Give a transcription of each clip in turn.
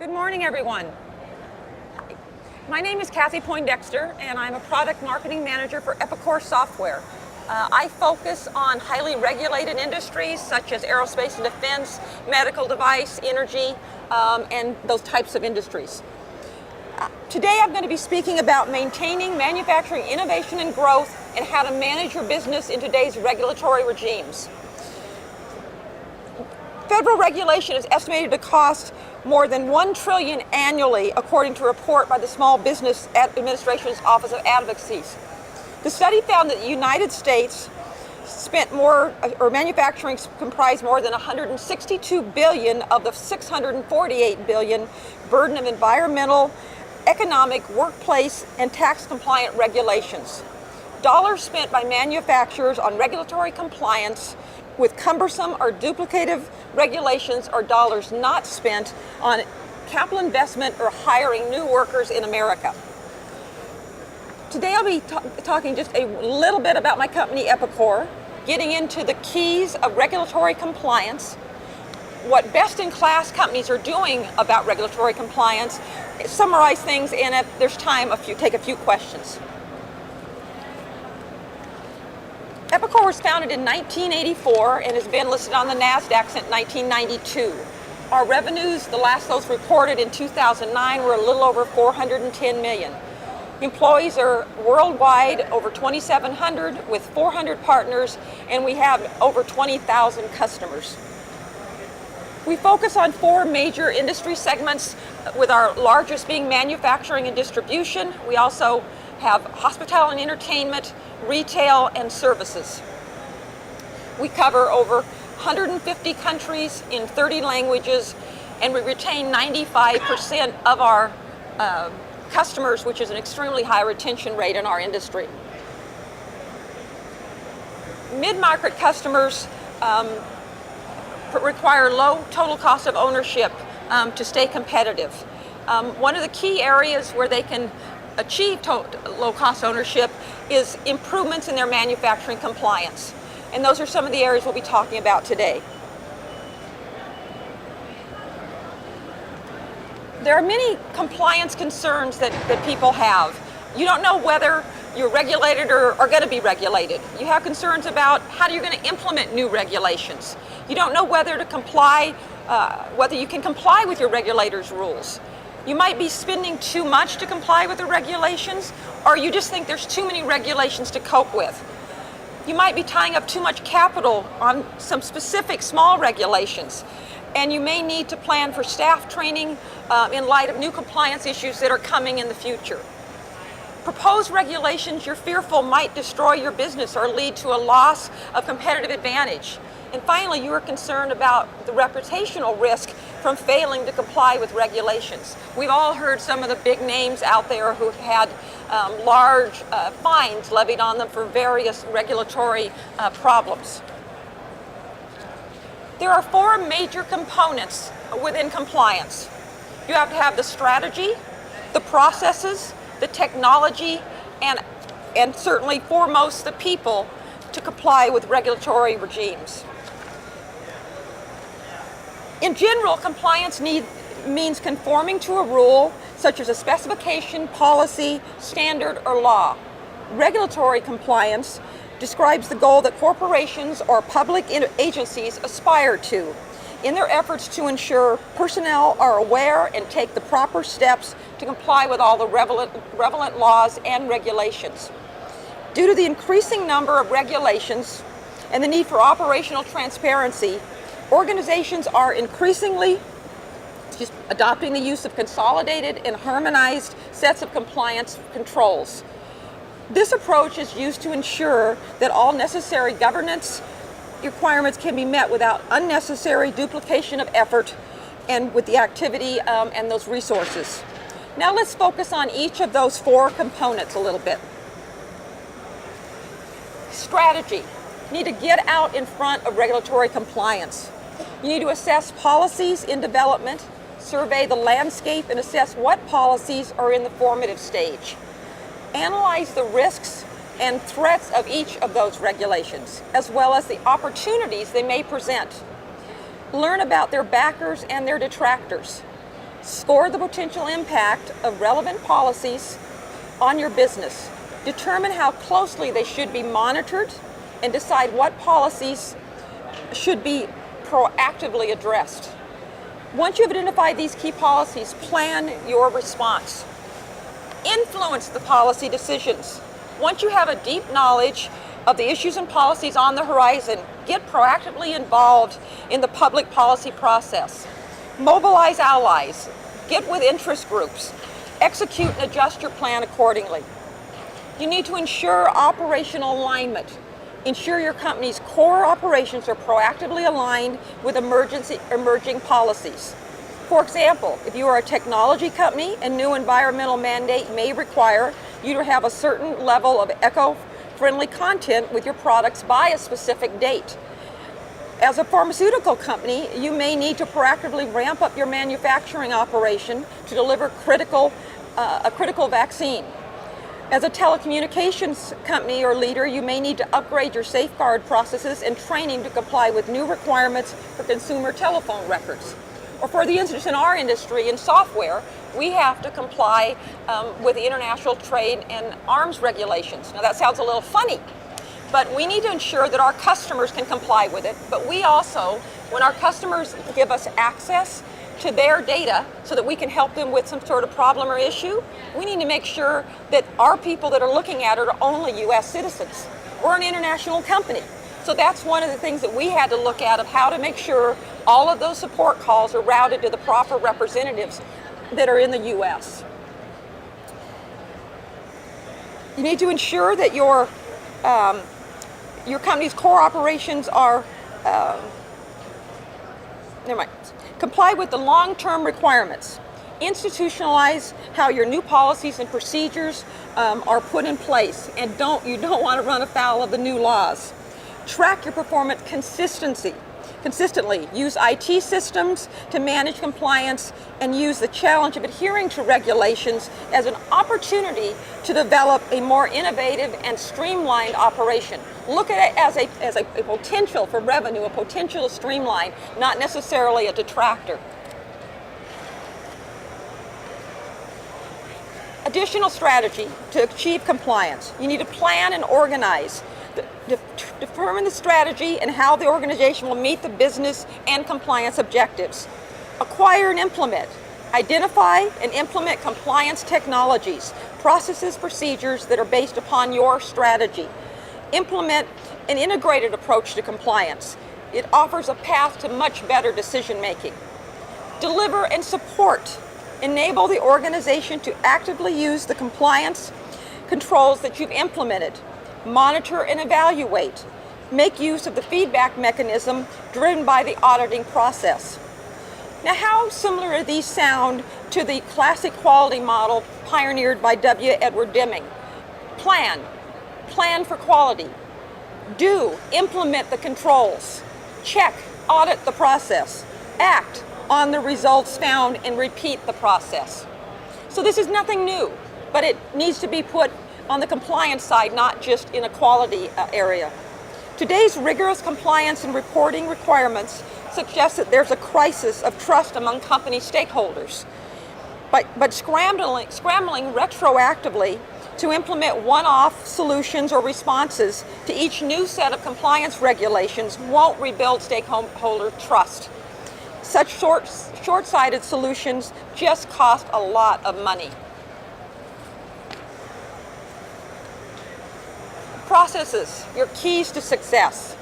Good morning, everyone. My name is Kathie Poindexter, and I'm a product marketing manager for Epicor software. I focus on highly regulated industries such as aerospace and defense, medical device, energy, and those types of industries. Today I'm going to be speaking about maintaining manufacturing innovation and growth and how to manage your business in today's regulatory regimes. Federal regulation is estimated to cost more than $1 trillion annually, according to a report by the Small Business Administration's Office of Advocacies. The study found that the United States manufacturing comprised more than $162 billion of the $648 billion burden of environmental, economic, workplace, and tax-compliant regulations. Dollars spent by manufacturers on regulatory compliance with cumbersome or duplicative regulations are dollars not spent on capital investment or hiring new workers in America. Today I'll be talking just a little bit about my company, Epicor, getting into the keys of regulatory compliance, what best-in-class companies are doing about regulatory compliance, summarize things, and if there's time, take a few questions. Epicor was founded in 1984 and has been listed on the NASDAQ since 1992. Our revenues, the last those reported in 2009, were a little over $410 million. Employees are worldwide, over 2,700 with 400 partners, and we have over 20,000 customers. We focus on 4 major industry segments, with our largest being manufacturing and distribution. We also have hospitality and entertainment, retail, and services. We cover over 150 countries in 30 languages, and we retain 95% of our customers, which is an extremely high retention rate in our industry. Mid-market customers require low total cost of ownership to stay competitive. One of the key areas where they can achieve low cost ownership is improvements in their manufacturing compliance. And those are some of the areas we'll be talking about today. There are many compliance concerns that people have. You don't know whether you're regulated or are going to be regulated. You have concerns about how you're going to implement new regulations. You don't know whether to comply, whether you can comply with your regulators' rules. You might be spending too much to comply with the regulations, or you just think there's too many regulations to cope with. You might be tying up too much capital on some specific small regulations, and you may need to plan for staff training in light of new compliance issues that are coming in the future. Proposed regulations you're fearful might destroy your business or lead to a loss of competitive advantage. And finally, you are concerned about the reputational risk from failing to comply with regulations. We've all heard some of the big names out there who've had large fines levied on them for various regulatory problems. There are 4 major components within compliance. You have to have the strategy, the processes, the technology, and certainly foremost the people to comply with regulatory regimes. In general, compliance means conforming to a rule, such as a specification, policy, standard, or law. Regulatory compliance describes the goal that corporations or public agencies aspire to in their efforts to ensure personnel are aware and take the proper steps to comply with all the relevant laws and regulations. Due to the increasing number of regulations and the need for operational transparency, organizations are increasingly just adopting the use of consolidated and harmonized sets of compliance controls. This approach is used to ensure that all necessary governance requirements can be met without unnecessary duplication of effort and with the activity and those resources. Now let's focus on each of those 4 components a little bit. Strategy. You need to get out in front of regulatory compliance. You need to assess policies in development, survey the landscape, and assess what policies are in the formative stage. Analyze the risks and threats of each of those regulations, as well as the opportunities they may present. Learn about their backers and their detractors. Score the potential impact of relevant policies on your business. Determine how closely they should be monitored and decide what policies should be proactively addressed. Once you've identified these key policies, plan your response. Influence the policy decisions. Once you have a deep knowledge of the issues and policies on the horizon, get proactively involved in the public policy process. Mobilize allies. Get with interest groups. Execute and adjust your plan accordingly. You need to ensure operational alignment. Ensure your company's core operations are proactively aligned with emerging policies. For example, if you are a technology company, a new environmental mandate may require you to have a certain level of eco-friendly content with your products by a specific date. As a pharmaceutical company, you may need to proactively ramp up your manufacturing operation to deliver a critical vaccine. As a telecommunications company or leader, you may need to upgrade your safeguard processes and training to comply with new requirements for consumer telephone records. Or for the instance in our industry, in software, we have to comply with the international trade and arms regulations. Now that sounds a little funny, but we need to ensure that our customers can comply with it. But we also, when our customers give us access to their data so that we can help them with some sort of problem or issue, we need to make sure that our people that are looking at it are only US citizens. We're an international company. So that's one of the things that we had to look at, of how to make sure all of those support calls are routed to the proper representatives that are in the US. You need to ensure that your company's core operations are comply with the long-term requirements. Institutionalize how your new policies and procedures are put in place, and you don't want to run afoul of the new laws. Track your performance consistently. Use IT systems to manage compliance, and use the challenge of adhering to regulations as an opportunity to develop a more innovative and streamlined operation. Look at it as a potential for revenue, a potential to streamline, not necessarily a detractor. Additional strategy to achieve compliance. You need to plan and organize. Determine the strategy and how the organization will meet the business and compliance objectives. Acquire and implement. Identify and implement compliance technologies, processes, procedures that are based upon your strategy. Implement an integrated approach to compliance. It offers a path to much better decision making. Deliver and support. Enable the organization to actively use the compliance controls that you've implemented. Monitor and evaluate. Make use of the feedback mechanism driven by the auditing process. Now, how similar do these sound to the classic quality model pioneered by W. Edward Deming? Plan for quality. Do, implement the controls. Check, audit the process. Act on the results found and repeat the process. So this is nothing new, but it needs to be put on the compliance side, not just in a quality area. Today's rigorous compliance and reporting requirements suggest that there's a crisis of trust among company stakeholders. But scrambling retroactively to implement one-off solutions or responses to each new set of compliance regulations won't rebuild stakeholder trust. Such short-sighted solutions just cost a lot of money. Processes, your keys to success.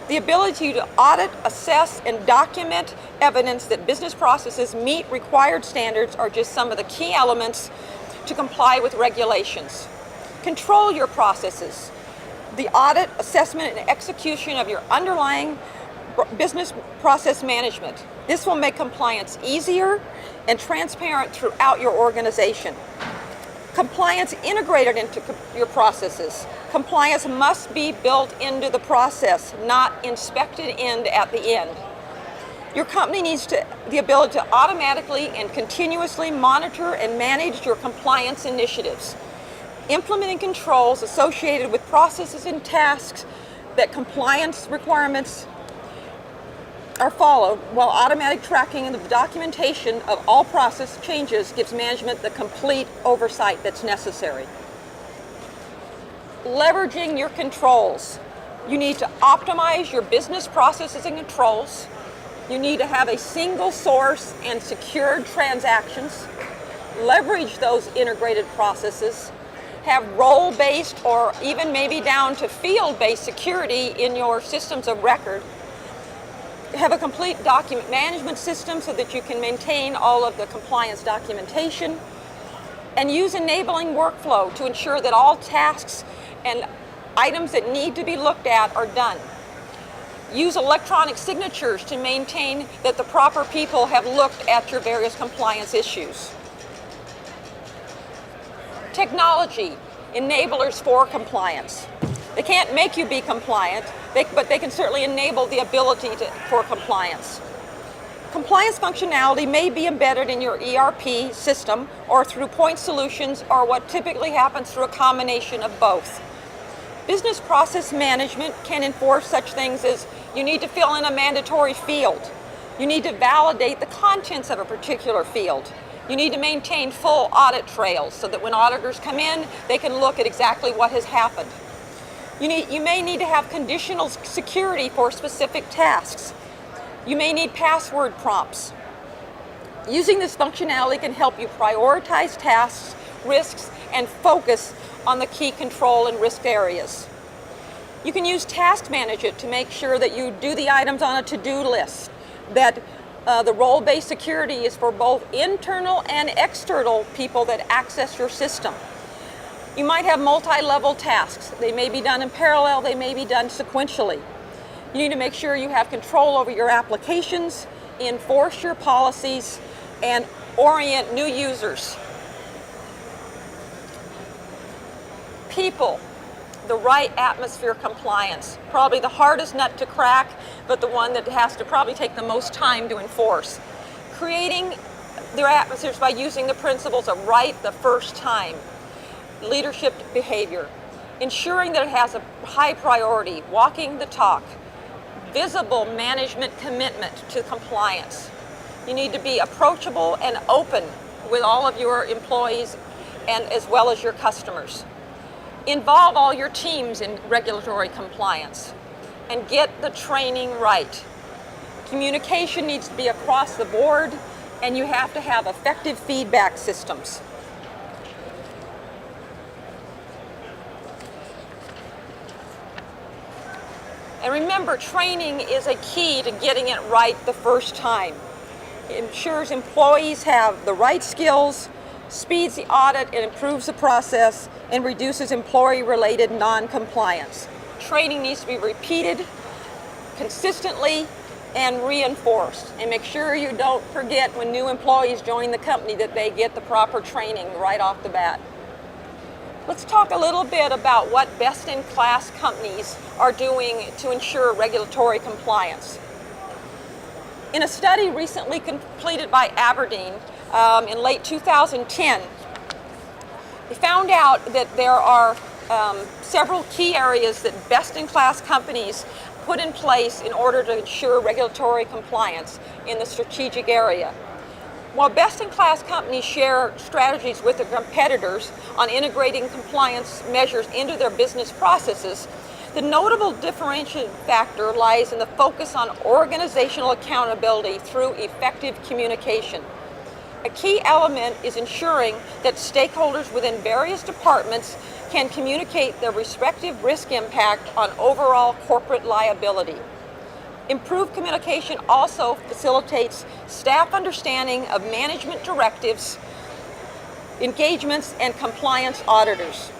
The ability to audit, assess, and document evidence that business processes meet required standards are just some of the key elements to comply with regulations. Control your processes. The audit, assessment, and execution of your underlying business process management. This will make compliance easier and transparent throughout your organization. Compliance integrated into your processes. Compliance must be built into the process, not inspected in at the end. Your company needs the ability to automatically and continuously monitor and manage your compliance initiatives. Implementing controls associated with processes and tasks that compliance requirements are followed, while automatic tracking of the documentation of all process changes gives management the complete oversight that's necessary. Leveraging your controls. You need to optimize your business processes and controls. You need to have a single source and secured transactions. Leverage those integrated processes. Have role-based or even maybe down to field-based security in your systems of record. Have a complete document management system so that you can maintain all of the compliance documentation. And use enabling workflow to ensure that all tasks and items that need to be looked at are done. Use electronic signatures to maintain that the proper people have looked at your various compliance issues. Technology, enablers for compliance. They can't make you be compliant, but they can certainly enable the ability for compliance. Compliance functionality may be embedded in your ERP system or through point solutions, or what typically happens through a combination of both. Business process management can enforce such things as you need to fill in a mandatory field. You need to validate the contents of a particular field. You need to maintain full audit trails so that when auditors come in, they can look at exactly what has happened. You may need to have conditional security for specific tasks. You may need password prompts. Using this functionality can help you prioritize tasks, risks, and focus on the key control and risk areas. You can use Task Manager to make sure that you do the items on a to-do list, that the role-based security is for both internal and external people that access your system. You might have multi-level tasks. They may be done in parallel, they may be done sequentially. You need to make sure you have control over your applications, enforce your policies, and orient new users. People, the right atmosphere compliance. Probably the hardest nut to crack, but the one that has to probably take the most time to enforce. Creating their atmospheres by using the principles of right the first time. Leadership behavior. Ensuring that it has a high priority, walking the talk. Visible management commitment to compliance. You need to be approachable and open with all of your employees and as well as your customers. Involve all your teams in regulatory compliance and get the training right. Communication needs to be across the board, and you have to have effective feedback systems. And remember, training is a key to getting it right the first time. It ensures employees have the right skills, speeds the audit, and improves the process, and reduces employee-related non-compliance. Training needs to be repeated consistently and reinforced. And make sure you don't forget when new employees join the company that they get the proper training right off the bat. Let's talk a little bit about what best-in-class companies are doing to ensure regulatory compliance. In a study recently completed by Aberdeen in late 2010, they found out that there are several key areas that best-in-class companies put in place in order to ensure regulatory compliance in the strategic area. While best-in-class companies share strategies with their competitors on integrating compliance measures into their business processes, the notable differentiating factor lies in the focus on organizational accountability through effective communication. A key element is ensuring that stakeholders within various departments can communicate their respective risk impact on overall corporate liability. Improved communication also facilitates staff understanding of management directives, engagements, and compliance auditors.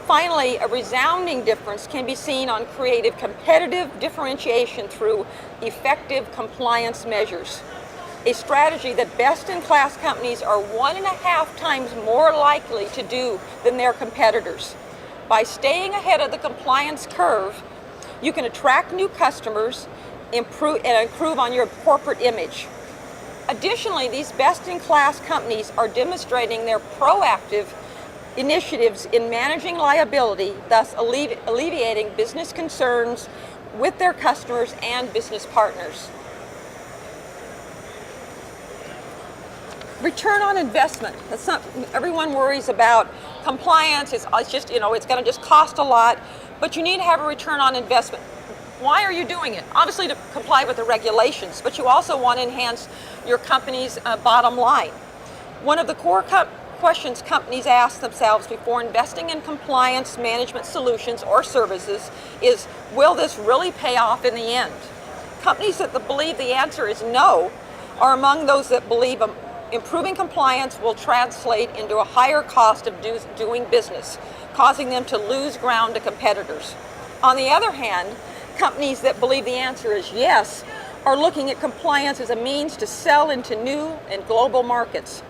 Finally, a resounding difference can be seen on creative competitive differentiation through effective compliance measures, a strategy that best-in-class companies are 1.5 times more likely to do than their competitors. By staying ahead of the compliance curve, you can attract new customers, improve on your corporate image. Additionally, these best-in-class companies are demonstrating their proactive initiatives in managing liability, thus alleviating business concerns with their customers and business partners. Return on investment. That's not, everyone worries about compliance. It's just, it's going to just cost a lot, but you need to have a return on investment. Why are you doing it? Obviously to comply with the regulations, but you also want to enhance your company's bottom line. One of the core questions companies ask themselves before investing in compliance management solutions or services is, will this really pay off in the end? Companies that believe the answer is no are among those that believe improving compliance will translate into a higher cost of doing business, causing them to lose ground to competitors. On the other hand, companies that believe the answer is yes are looking at compliance as a means to sell into new and global markets.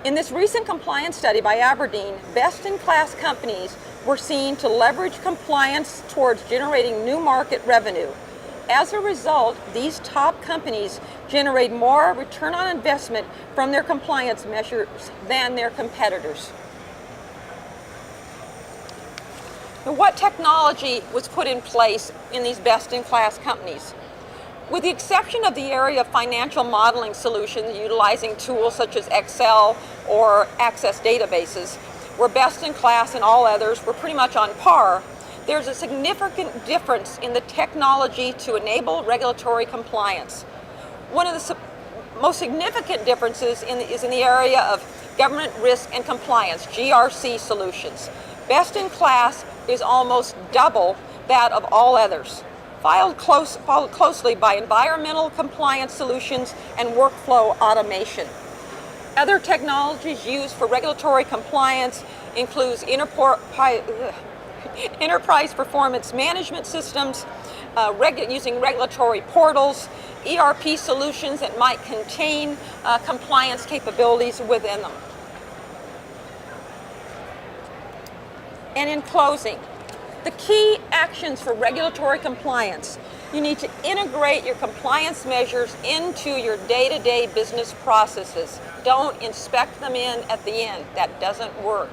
In this recent compliance study by Aberdeen, best-in-class companies were seen to leverage compliance towards generating new market revenue. As a result, these top companies generate more return on investment from their compliance measures than their competitors. Now, what technology was put in place in these best-in-class companies? With the exception of the area of financial modeling solutions utilizing tools such as Excel or Access databases, where best-in-class and all others were pretty much on par, there's a significant difference in the technology to enable regulatory compliance. One of the most significant differences is in the area of government risk and compliance, GRC solutions. Best-in-class is almost double that of all others, followed closely by environmental compliance solutions and workflow automation. Other technologies used for regulatory compliance includes enterprise performance management systems, using regulatory portals, ERP solutions that might contain compliance capabilities within them. And in closing, the key actions for regulatory compliance: you need to integrate your compliance measures into your day-to-day business processes. Don't inspect them in at the end. That doesn't work.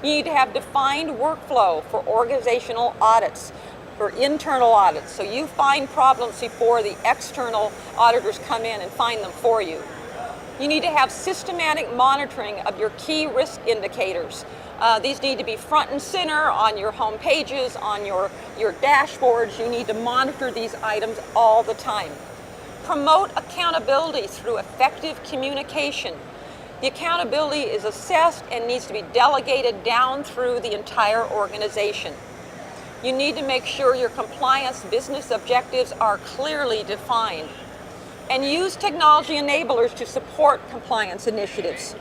You need to have defined workflow for organizational audits, for internal audits, so you find problems before the external auditors come in and find them for you. You need to have systematic monitoring of your key risk indicators. These need to be front and center on your home pages, on your dashboards. You need to monitor these items all the time. Promote accountability through effective communication. The accountability is assessed and needs to be delegated down through the entire organization. You need to make sure your compliance business objectives are clearly defined. And use technology enablers to support compliance initiatives.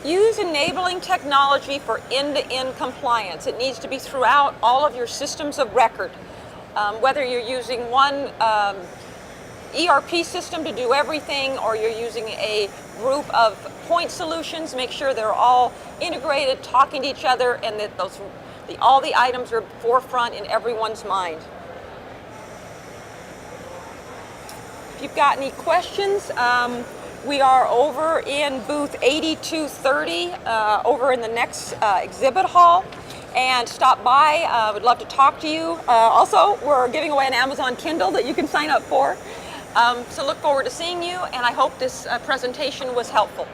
Use enabling technology for end-to-end compliance. It needs to be throughout all of your systems of record. Whether you're using one ERP system to do everything, or you're using a group of point solutions, make sure they're all integrated, talking to each other, and that all the items are forefront in everyone's mind. If you've got any questions, we are over in booth 8230, over in the next exhibit hall, and stop by. We'd love to talk to you. Also, we're giving away an Amazon Kindle that you can sign up for. So look forward to seeing you, and I hope this presentation was helpful.